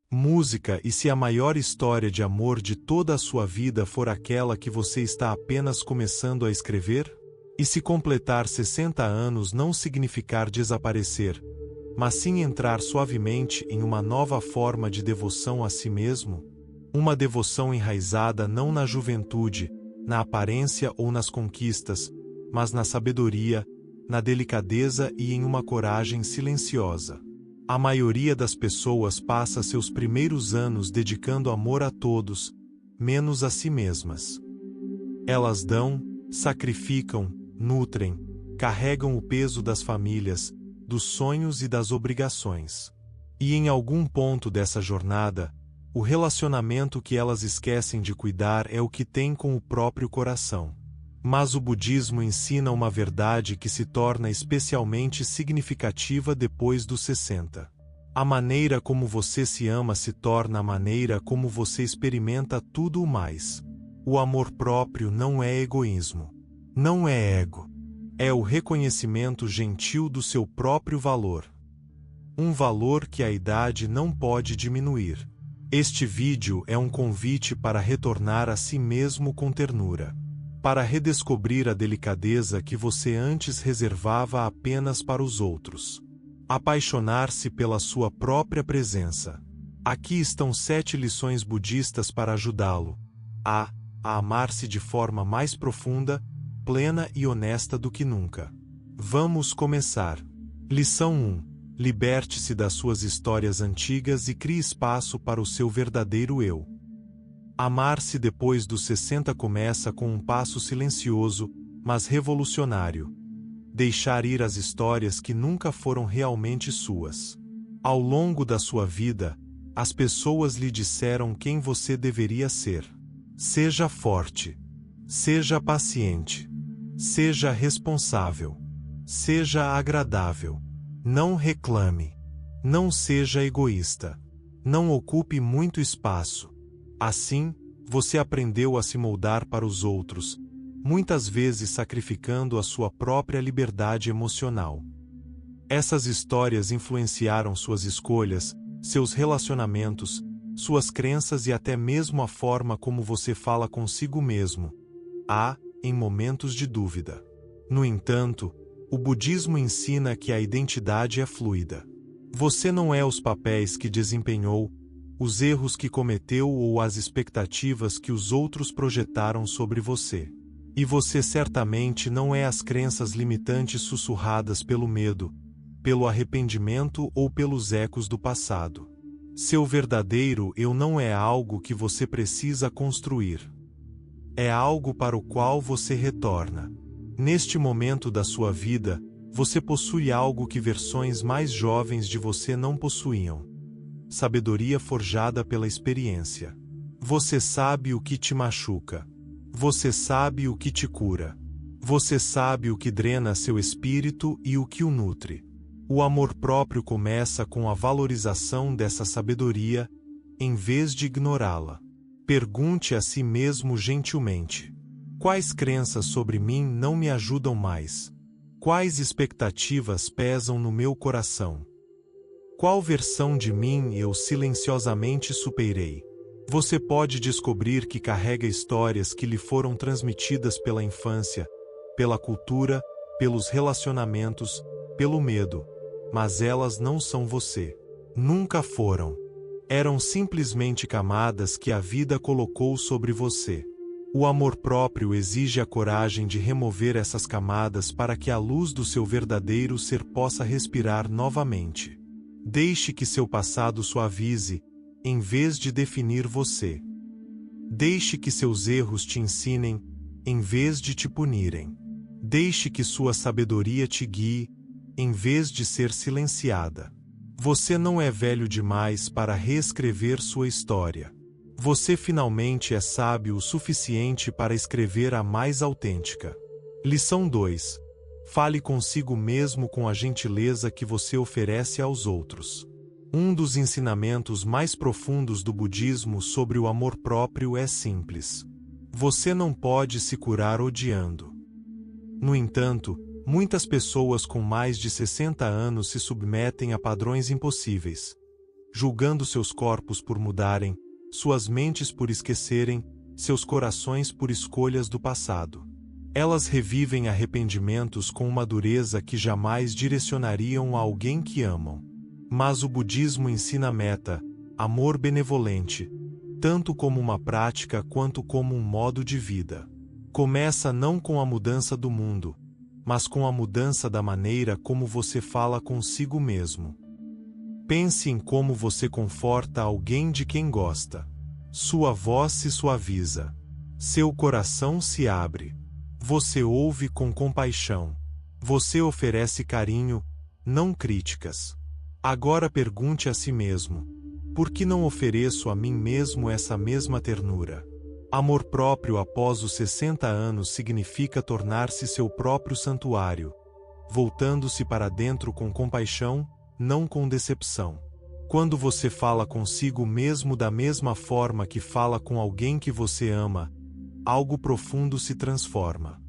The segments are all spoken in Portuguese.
Música. E se a maior história de amor de toda a sua vida for aquela que você está apenas começando a escrever? E se completar 60 anos não significar desaparecer, mas sim entrar suavemente em uma nova forma de devoção a si mesmo? Uma devoção enraizada não na juventude, na aparência ou nas conquistas, mas na sabedoria, na delicadeza e em uma coragem silenciosa. A maioria das pessoas passa seus primeiros anos dedicando amor a todos, menos a si mesmas. Elas dão, sacrificam, nutrem, carregam o peso das famílias, dos sonhos e das obrigações. E em algum ponto dessa jornada, o relacionamento que elas esquecem de cuidar é o que tem com o próprio coração. Mas o budismo ensina uma verdade que se torna especialmente significativa depois dos 60. A maneira como você se ama se torna a maneira como você experimenta tudo o mais. O amor próprio não é egoísmo. Não é ego. É o reconhecimento gentil do seu próprio valor. Um valor que a idade não pode diminuir. Este vídeo é um convite para retornar a si mesmo com ternura. Para redescobrir a delicadeza que você antes reservava apenas para os outros. Apaixonar-se pela sua própria presença. Aqui estão 7 lições budistas para ajudá-lo a amar-se de forma mais profunda, plena e honesta do que nunca. Vamos começar. Lição 1. Liberte-se das suas histórias antigas e crie espaço para o seu verdadeiro eu. Amar-se depois dos 60 começa com um passo silencioso, mas revolucionário. Deixar ir as histórias que nunca foram realmente suas. Ao longo da sua vida, as pessoas lhe disseram quem você deveria ser. Seja forte. Seja paciente. Seja responsável. Seja agradável. Não reclame. Não seja egoísta. Não ocupe muito espaço. Assim, você aprendeu a se moldar para os outros, muitas vezes sacrificando a sua própria liberdade emocional. Essas histórias influenciaram suas escolhas, seus relacionamentos, suas crenças e até mesmo a forma como você fala consigo mesmo, em momentos de dúvida. No entanto, o budismo ensina que a identidade é fluida. Você não é os papéis que desempenhou, os erros que cometeu ou as expectativas que os outros projetaram sobre você. E você certamente não é as crenças limitantes sussurradas pelo medo, pelo arrependimento ou pelos ecos do passado. Seu verdadeiro eu não é algo que você precisa construir. É algo para o qual você retorna. Neste momento da sua vida, você possui algo que versões mais jovens de você não possuíam. Sabedoria forjada pela experiência. Você sabe o que te machuca. Você sabe o que te cura. Você sabe o que drena seu espírito e o que o nutre. O amor próprio começa com a valorização dessa sabedoria, em vez de ignorá-la. Pergunte a si mesmo gentilmente: quais crenças sobre mim não me ajudam mais? Quais expectativas pesam no meu coração? Qual versão de mim eu silenciosamente superei? Você pode descobrir que carrega histórias que lhe foram transmitidas pela infância, pela cultura, pelos relacionamentos, pelo medo, mas elas não são você. Nunca foram. Eram simplesmente camadas que a vida colocou sobre você. O amor próprio exige a coragem de remover essas camadas para que a luz do seu verdadeiro ser possa respirar novamente. Deixe que seu passado suavize, em vez de definir você. Deixe que seus erros te ensinem, em vez de te punirem. Deixe que sua sabedoria te guie, em vez de ser silenciada. Você não é velho demais para reescrever sua história. Você finalmente é sábio o suficiente para escrever a mais autêntica. Lição 2. Fale consigo mesmo com a gentileza que você oferece aos outros. Um dos ensinamentos mais profundos do budismo sobre o amor próprio é simples. Você não pode se curar odiando. No entanto, muitas pessoas com mais de 60 anos se submetem a padrões impossíveis. julgando seus corpos por mudarem, suas mentes por esquecerem, seus corações por escolhas do passado. Elas revivem arrependimentos com uma dureza que jamais direcionariam a alguém que amam. Mas o budismo ensina metta, amor benevolente, tanto como uma prática quanto como um modo de vida. Começa não com a mudança do mundo, mas com a mudança da maneira como você fala consigo mesmo. Pense em como você conforta alguém de quem gosta. Sua voz se suaviza. Seu coração se abre. Você ouve com compaixão. Você oferece carinho, não críticas. Agora pergunte a si mesmo: por que não ofereço a mim mesmo essa mesma ternura? Amor próprio após os 60 anos significa tornar-se seu próprio santuário, voltando-se para dentro com compaixão, não com decepção. Quando você fala consigo mesmo da mesma forma que fala com alguém que você ama, algo profundo se transforma.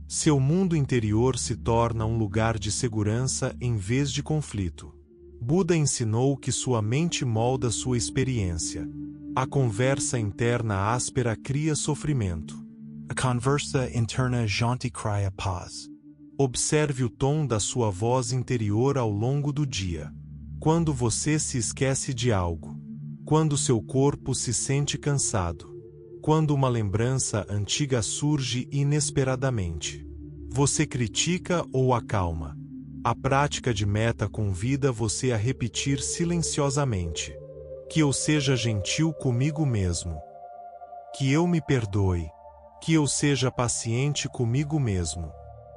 Seu mundo interior se torna um lugar de segurança em vez de conflito. Buda ensinou que sua mente molda sua experiência. A conversa interna áspera cria sofrimento. A conversa interna gente cria paz. Observe o tom da sua voz interior ao longo do dia. Quando você se esquece de algo. Quando seu corpo se sente cansado. Quando uma lembrança antiga surge inesperadamente. Você critica ou acalma? A prática de metta convida você a repetir silenciosamente: que eu seja gentil comigo mesmo. Que eu me perdoe. Que eu seja paciente comigo mesmo.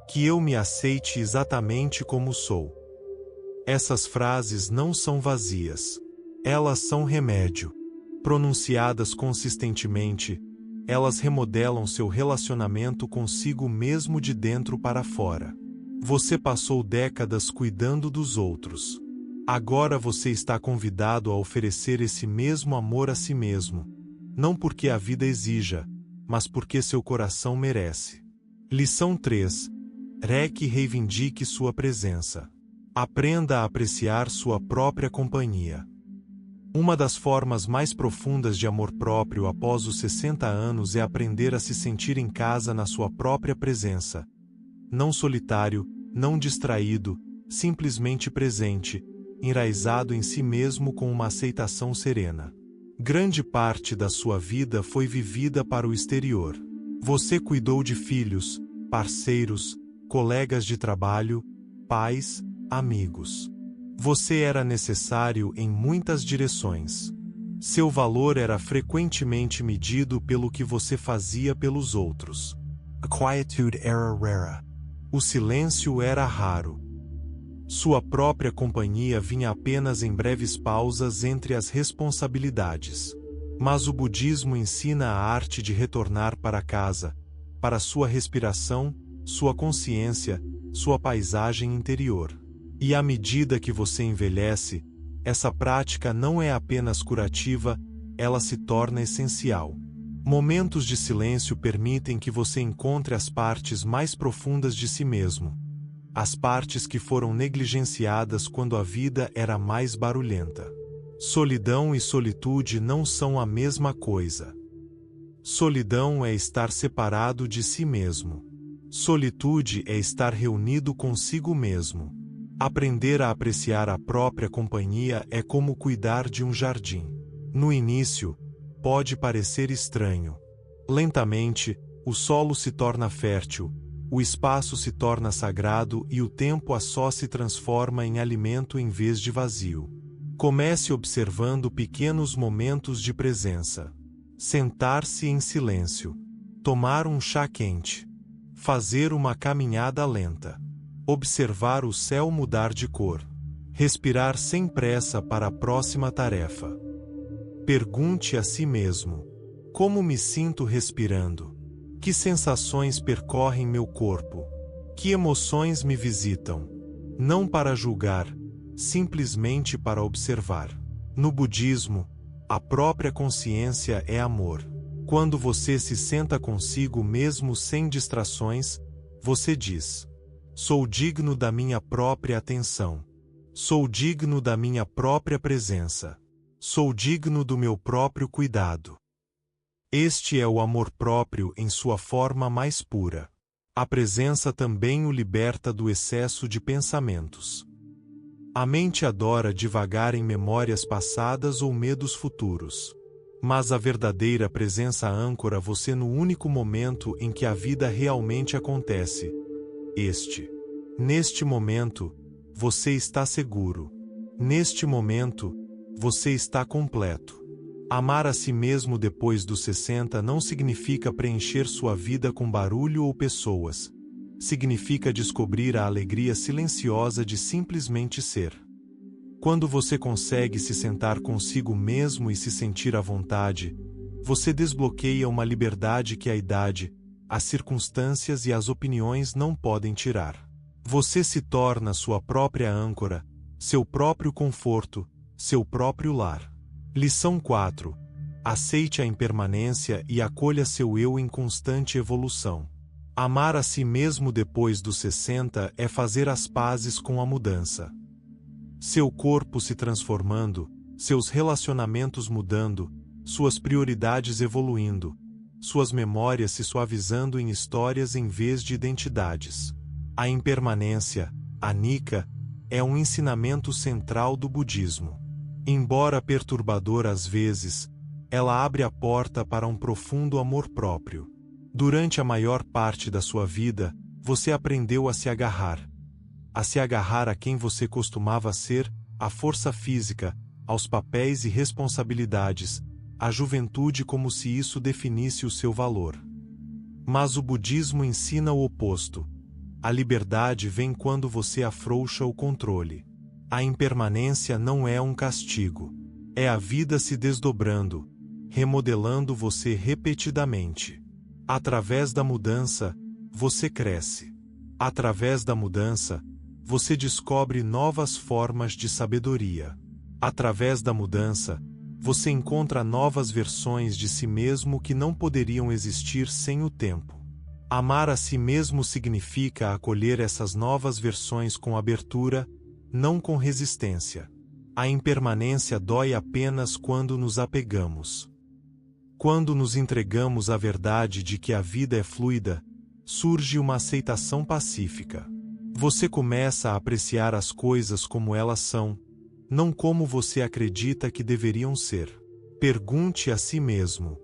Que eu me aceite exatamente como sou. Essas frases não são vazias. Elas são remédio. Pronunciadas consistentemente, elas remodelam seu relacionamento consigo mesmo de dentro para fora. Você passou décadas cuidando dos outros. Agora você está convidado a oferecer esse mesmo amor a si mesmo. Não porque a vida exija, mas porque seu coração merece. Lição 3. Reiki reivindique sua presença. Aprenda a apreciar sua própria companhia. Uma das formas mais profundas de amor próprio após os 60 anos é aprender a se sentir em casa na sua própria presença. Não solitário, não distraído, simplesmente presente, enraizado em si mesmo com uma aceitação serena. Grande parte da sua vida foi vivida para o exterior. Você cuidou de filhos, parceiros, colegas de trabalho, pais, amigos. Você era necessário em muitas direções. Seu valor era frequentemente medido pelo que você fazia pelos outros. A quietude era rara. O silêncio era raro. Sua própria companhia vinha apenas em breves pausas entre as responsabilidades. Mas o budismo ensina a arte de retornar para casa, para sua respiração, sua consciência, sua paisagem interior. E à medida que você envelhece, essa prática não é apenas curativa, ela se torna essencial. Momentos de silêncio permitem que você encontre as partes mais profundas de si mesmo. As partes que foram negligenciadas quando a vida era mais barulhenta. Solidão e solitude não são a mesma coisa. Solidão é estar separado de si mesmo. Solitude é estar reunido consigo mesmo. Aprender a apreciar a própria companhia é como cuidar de um jardim. No início, pode parecer estranho. Lentamente, o solo se torna fértil, o espaço se torna sagrado e o tempo a sós se transforma em alimento em vez de vazio. Comece observando pequenos momentos de presença. Sentar-se em silêncio. Tomar um chá quente. Fazer uma caminhada lenta. Observar o céu mudar de cor. Respirar sem pressa para a próxima tarefa. Pergunte a si mesmo: como me sinto respirando? Que sensações percorrem meu corpo? Que emoções me visitam? Não para julgar, simplesmente para observar. No budismo, a própria consciência é amor. Quando você se senta consigo mesmo sem distrações, você diz: sou digno da minha própria atenção. Sou digno da minha própria presença. Sou digno do meu próprio cuidado. Este é o amor próprio em sua forma mais pura. A presença também o liberta do excesso de pensamentos. A mente adora divagar em memórias passadas ou medos futuros. Mas a verdadeira presença âncora você no único momento em que a vida realmente acontece. Neste momento, você está seguro. Neste momento, você está completo. Amar a si mesmo depois dos 60 não significa preencher sua vida com barulho ou pessoas. Significa descobrir a alegria silenciosa de simplesmente ser. Quando você consegue se sentar consigo mesmo e se sentir à vontade, você desbloqueia uma liberdade que a idade, as circunstâncias e as opiniões não podem tirar. Você se torna sua própria âncora, seu próprio conforto, seu próprio lar. Lição 4. Aceite a impermanência e acolha seu eu em constante evolução. Amar a si mesmo depois dos 60 é fazer as pazes com a mudança. Seu corpo se transformando, seus relacionamentos mudando, suas prioridades evoluindo, suas memórias se suavizando em histórias em vez de identidades. A impermanência, a Nika, é um ensinamento central do budismo. Embora perturbador às vezes, ela abre a porta para um profundo amor próprio. Durante a maior parte da sua vida, você aprendeu a se agarrar a quem você costumava ser, à força física, aos papéis e responsabilidades, à juventude como se isso definisse o seu valor. Mas o budismo ensina o oposto. A liberdade vem quando você afrouxa o controle. A impermanência não é um castigo. É a vida se desdobrando, remodelando você repetidamente. Através da mudança, você cresce. Através da mudança, você descobre novas formas de sabedoria. Através da mudança, você encontra novas versões de si mesmo que não poderiam existir sem o tempo. Amar a si mesmo significa acolher essas novas versões com abertura, não com resistência. A impermanência dói apenas quando nos apegamos. Quando nos entregamos à verdade de que a vida é fluida, surge uma aceitação pacífica. Você começa a apreciar as coisas como elas são, não como você acredita que deveriam ser. Pergunte a si mesmo: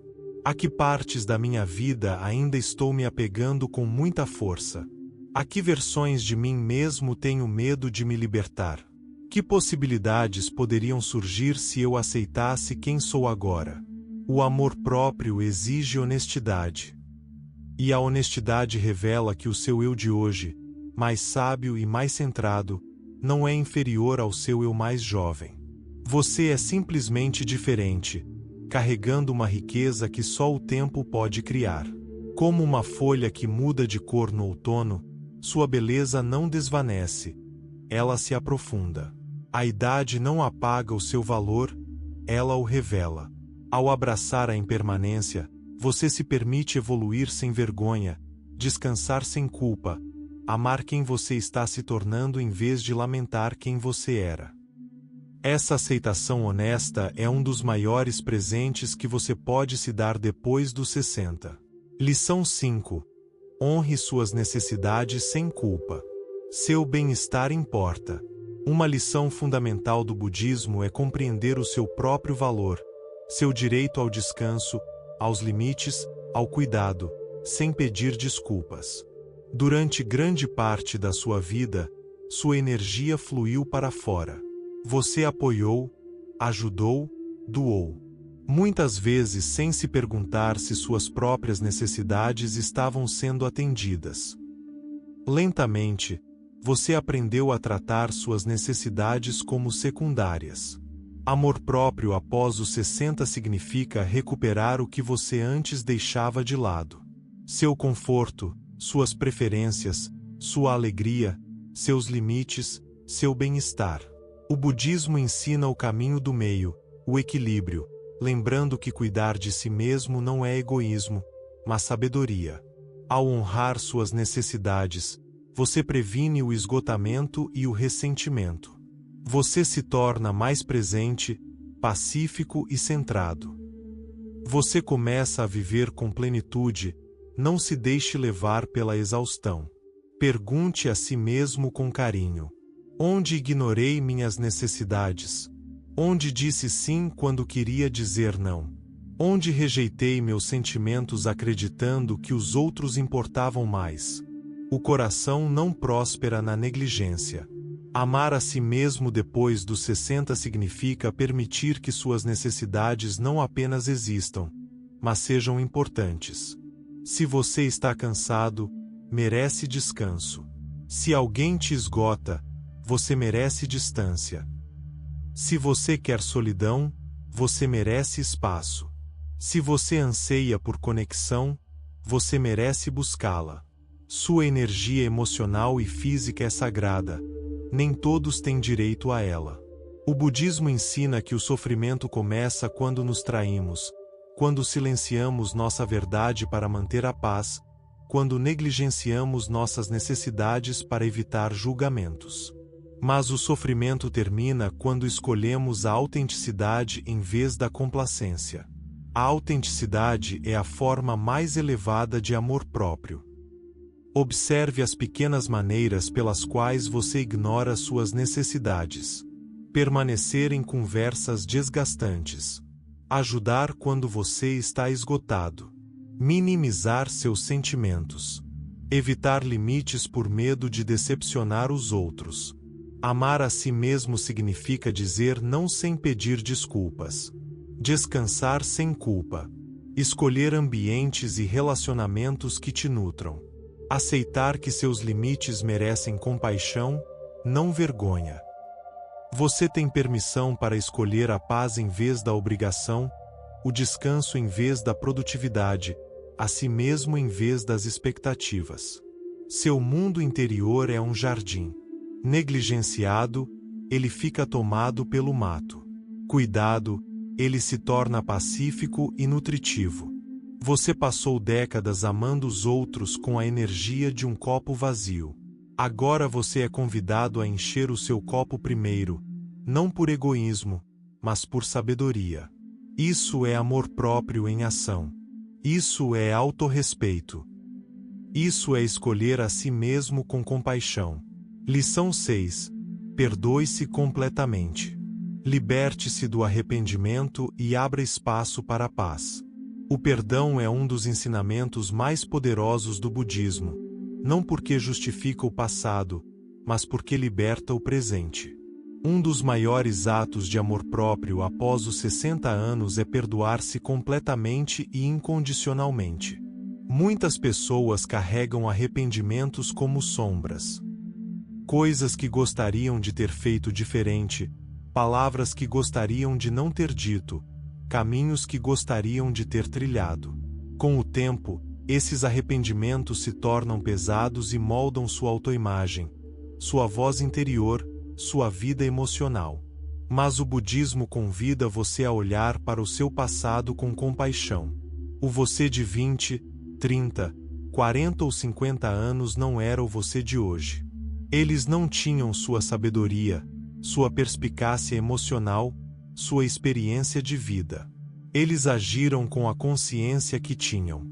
a que partes da minha vida ainda estou me apegando com muita força? A que versões de mim mesmo tenho medo de me libertar? Que possibilidades poderiam surgir se eu aceitasse quem sou agora? O amor próprio exige honestidade. E a honestidade revela que o seu eu de hoje, mais sábio e mais centrado, não é inferior ao seu eu mais jovem. Você é simplesmente diferente, carregando uma riqueza que só o tempo pode criar. Como uma folha que muda de cor no outono, sua beleza não desvanece, ela se aprofunda. A idade não apaga o seu valor, ela o revela. Ao abraçar a impermanência, você se permite evoluir sem vergonha, descansar sem culpa, amar quem você está se tornando em vez de lamentar quem você era. Essa aceitação honesta é um dos maiores presentes que você pode se dar depois dos 60. Lição 5. Honre suas necessidades sem culpa. Seu bem-estar importa. Uma lição fundamental do budismo é compreender o seu próprio valor, seu direito ao descanso, aos limites, ao cuidado, sem pedir desculpas. Durante grande parte da sua vida, sua energia fluiu para fora. Você apoiou, ajudou, doou. Muitas vezes sem se perguntar se suas próprias necessidades estavam sendo atendidas. Lentamente, você aprendeu a tratar suas necessidades como secundárias. Amor próprio após os 60 significa recuperar o que você antes deixava de lado. Seu conforto, suas preferências, sua alegria, seus limites, seu bem-estar. O budismo ensina o caminho do meio, o equilíbrio, lembrando que cuidar de si mesmo não é egoísmo, mas sabedoria. Ao honrar suas necessidades, você previne o esgotamento e o ressentimento. Você se torna mais presente, pacífico e centrado. Você começa a viver com plenitude, não se deixe levar pela exaustão. Pergunte a si mesmo com carinho: onde ignorei minhas necessidades? Onde disse sim quando queria dizer não? Onde rejeitei meus sentimentos acreditando que os outros importavam mais? O coração não próspera na negligência. Amar a si mesmo depois dos 60 significa permitir que suas necessidades não apenas existam, mas sejam importantes. Se você está cansado, merece descanso. Se alguém te esgota, você merece distância. Se você quer solidão, você merece espaço. Se você anseia por conexão, você merece buscá-la. Sua energia emocional e física é sagrada. Nem todos têm direito a ela. O budismo ensina que o sofrimento começa quando nos traímos, quando silenciamos nossa verdade para manter a paz, quando negligenciamos nossas necessidades para evitar julgamentos. Mas o sofrimento termina quando escolhemos a autenticidade em vez da complacência. A autenticidade é a forma mais elevada de amor próprio. Observe as pequenas maneiras pelas quais você ignora suas necessidades. Permanecer em conversas desgastantes. Ajudar quando você está esgotado. Minimizar seus sentimentos. Evitar limites por medo de decepcionar os outros. Amar a si mesmo significa dizer não sem pedir desculpas. Descansar sem culpa. Escolher ambientes e relacionamentos que te nutram. Aceitar que seus limites merecem compaixão, não vergonha. Você tem permissão para escolher a paz em vez da obrigação, o descanso em vez da produtividade, a si mesmo em vez das expectativas. Seu mundo interior é um jardim. Negligenciado, ele fica tomado pelo mato. Cuidado, ele se torna pacífico e nutritivo. Você passou décadas amando os outros com a energia de um copo vazio. Agora você é convidado a encher o seu copo primeiro, não por egoísmo, mas por sabedoria. Isso é amor próprio em ação. Isso é autorrespeito. Isso é escolher a si mesmo com compaixão. Lição 6. Perdoe-se completamente. Liberte-se do arrependimento e abra espaço para a paz. O perdão é um dos ensinamentos mais poderosos do budismo, não porque justifica o passado, mas porque liberta o presente. Um dos maiores atos de amor próprio após os 60 anos é perdoar-se completamente e incondicionalmente. Muitas pessoas carregam arrependimentos como sombras. Coisas que gostariam de ter feito diferente, palavras que gostariam de não ter dito, caminhos que gostariam de ter trilhado. Com o tempo, esses arrependimentos se tornam pesados e moldam sua autoimagem, sua voz interior, sua vida emocional. Mas o budismo convida você a olhar para o seu passado com compaixão. O você de 20, 30, 40 ou 50 anos não era o você de hoje. Eles não tinham sua sabedoria, sua perspicácia emocional, sua experiência de vida. Eles agiram com a consciência que tinham.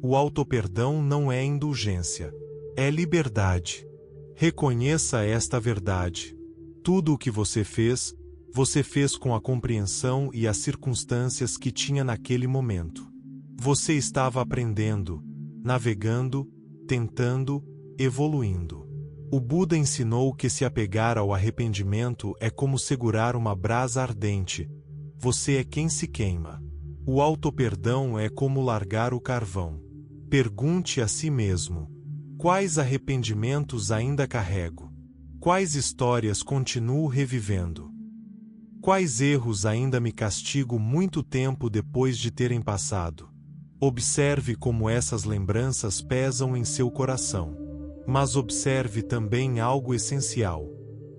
O autoperdão não é indulgência, é liberdade. Reconheça esta verdade. Tudo o que você fez com a compreensão e as circunstâncias que tinha naquele momento. Você estava aprendendo, navegando, tentando, evoluindo. O Buda ensinou que se apegar ao arrependimento é como segurar uma brasa ardente. Você é quem se queima. O autoperdão é como largar o carvão. Pergunte a si mesmo: quais arrependimentos ainda carrego? Quais histórias continuo revivendo? Quais erros ainda me castigo muito tempo depois de terem passado? Observe como essas lembranças pesam em seu coração. Mas observe também algo essencial.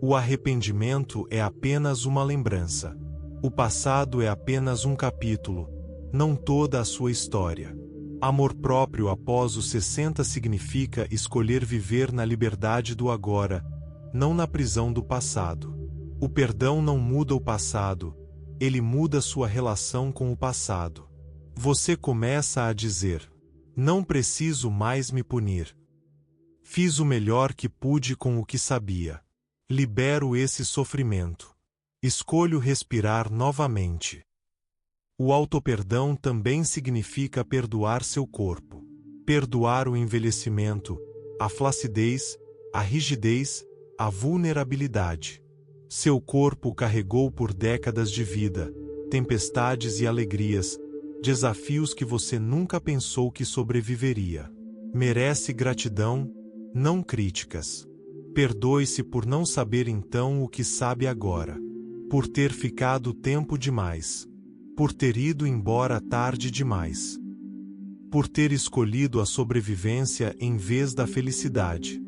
O arrependimento é apenas uma lembrança. O passado é apenas um capítulo, não toda a sua história. Amor próprio após os 60 significa escolher viver na liberdade do agora, não na prisão do passado. O perdão não muda o passado, ele muda sua relação com o passado. Você começa a dizer: não preciso mais me punir. Fiz o melhor que pude com o que sabia. Libero esse sofrimento. Escolho respirar novamente. O autoperdão também significa perdoar seu corpo. Perdoar o envelhecimento, a flacidez, a rigidez, a vulnerabilidade. Seu corpo carregou por décadas de vida, tempestades e alegrias, desafios que você nunca pensou que sobreviveria. Merece gratidão, não críticas. Perdoe-se por não saber então o que sabe agora. Por ter ficado tempo demais. Por ter ido embora tarde demais. Por ter escolhido a sobrevivência em vez da felicidade.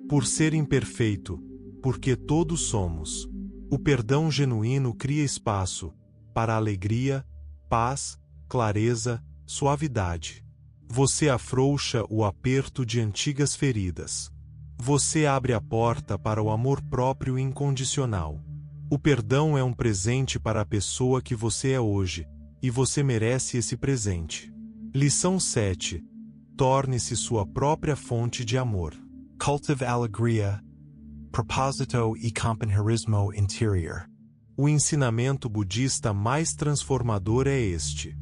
Por ser imperfeito, porque todos somos. O perdão genuíno cria espaço para alegria, paz, clareza, suavidade. Você afrouxa o aperto de antigas feridas. Você abre a porta para o amor próprio incondicional. O perdão é um presente para a pessoa que você é hoje, e você merece esse presente. Lição 7. Torne-se sua própria fonte de amor. Cultive alegria, proposito e companheirismo interior. O ensinamento budista mais transformador é este.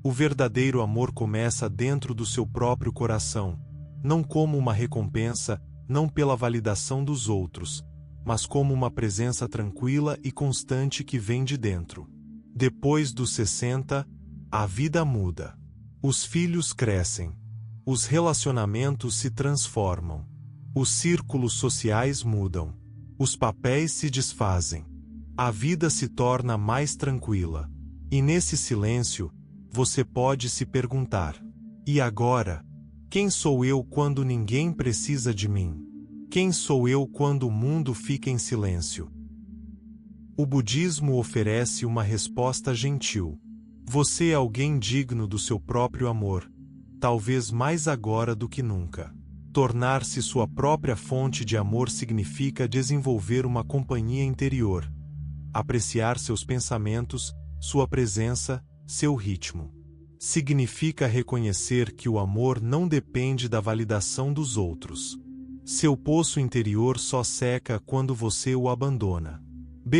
O verdadeiro amor começa dentro do seu próprio coração, não como uma recompensa, não pela validação dos outros, mas como uma presença tranquila e constante que vem de dentro. Depois dos 60, a vida muda. Os filhos crescem. Os relacionamentos se transformam. Os círculos sociais mudam. Os papéis se desfazem. A vida se torna mais tranquila. E nesse silêncio, você pode se perguntar: e agora? Quem sou eu quando ninguém precisa de mim? Quem sou eu quando o mundo fica em silêncio? O budismo oferece uma resposta gentil. Você é alguém digno do seu próprio amor, talvez mais agora do que nunca. Tornar-se sua própria fonte de amor significa desenvolver uma companhia interior, apreciar seus pensamentos, sua presença, seu ritmo. Significa reconhecer que o amor não depende da validação dos outros. Seu poço interior só seca quando você o abandona.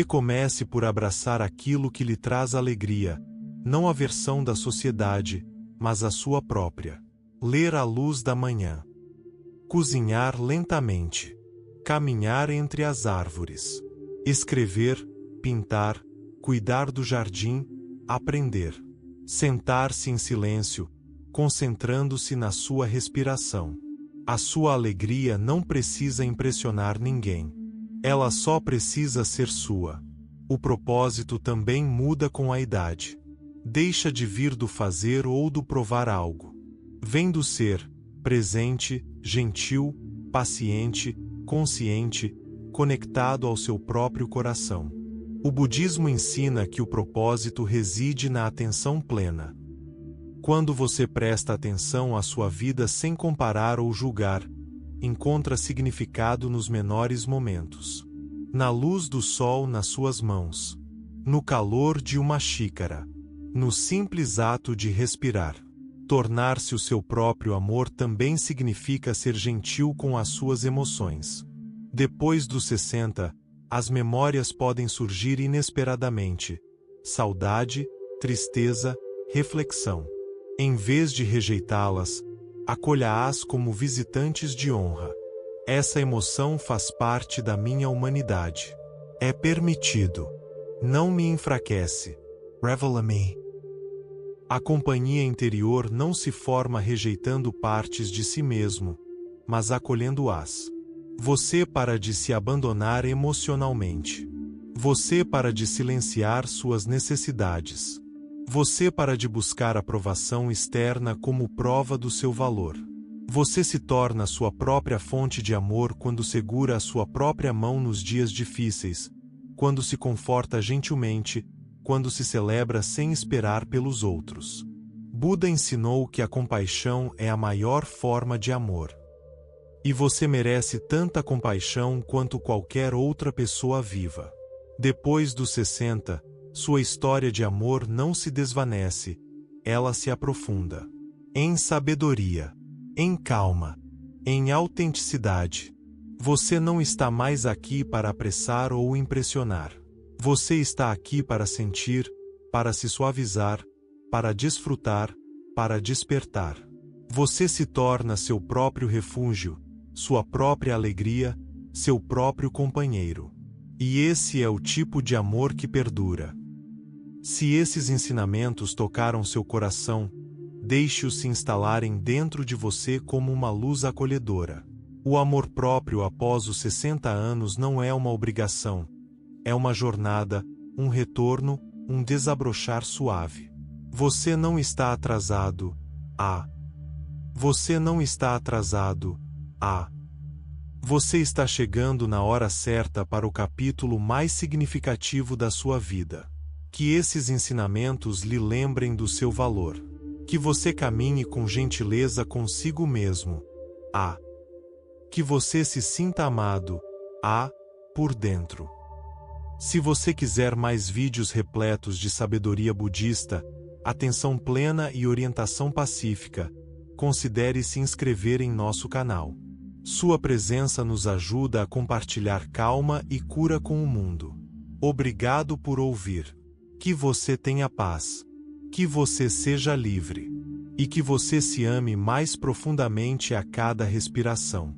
Comece por abraçar aquilo que lhe traz alegria, não a versão da sociedade, mas a sua própria. Ler à luz da manhã. Cozinhar lentamente. Caminhar entre as árvores. Escrever, pintar, cuidar do jardim, aprender. Sentar-se em silêncio, concentrando-se na sua respiração. A sua alegria não precisa impressionar ninguém. Ela só precisa ser sua. O propósito também muda com a idade. Deixa de vir do fazer ou do provar algo. Vem do ser, presente, gentil, paciente, consciente, conectado ao seu próprio coração. O budismo ensina que o propósito reside na atenção plena. Quando você presta atenção à sua vida sem comparar ou julgar, encontra significado nos menores momentos. Na luz do sol nas suas mãos. No calor de uma xícara. No simples ato de respirar. Tornar-se o seu próprio amor também significa ser gentil com as suas emoções. Depois dos 60, as memórias podem surgir inesperadamente. Saudade, tristeza, reflexão. Em vez de rejeitá-las, acolha-as como visitantes de honra. Essa emoção faz parte da minha humanidade. É permitido. Não me enfraquece. Revela-me. A companhia interior não se forma rejeitando partes de si mesmo, mas acolhendo-as. Você para de se abandonar emocionalmente. Você para de silenciar suas necessidades. Você para de buscar aprovação externa como prova do seu valor. Você se torna sua própria fonte de amor quando segura a sua própria mão nos dias difíceis, quando se conforta gentilmente, quando se celebra sem esperar pelos outros. Buda ensinou que a compaixão é a maior forma de amor. E você merece tanta compaixão quanto qualquer outra pessoa viva. Depois dos 60, sua história de amor não se desvanece, ela se aprofunda. Em sabedoria, em calma, em autenticidade. Você não está mais aqui para apressar ou impressionar. Você está aqui para sentir, para se suavizar, para desfrutar, para despertar. Você se torna seu próprio refúgio, sua própria alegria, seu próprio companheiro. E esse é o tipo de amor que perdura. Se esses ensinamentos tocaram seu coração, deixe-os se instalarem dentro de você como uma luz acolhedora. O amor próprio após os 60 anos não é uma obrigação, é uma jornada, um retorno, um desabrochar suave. Você não está atrasado. Você não está atrasado. Você está chegando na hora certa para o capítulo mais significativo da sua vida. Que esses ensinamentos lhe lembrem do seu valor. Que você caminhe com gentileza consigo mesmo. Que você se sinta amado. Por dentro. Se você quiser mais vídeos repletos de sabedoria budista, atenção plena e orientação pacífica, considere se inscrever em nosso canal. Sua presença nos ajuda a compartilhar calma e cura com o mundo. Obrigado por ouvir. Que você tenha paz. Que você seja livre. E que você se ame mais profundamente a cada respiração.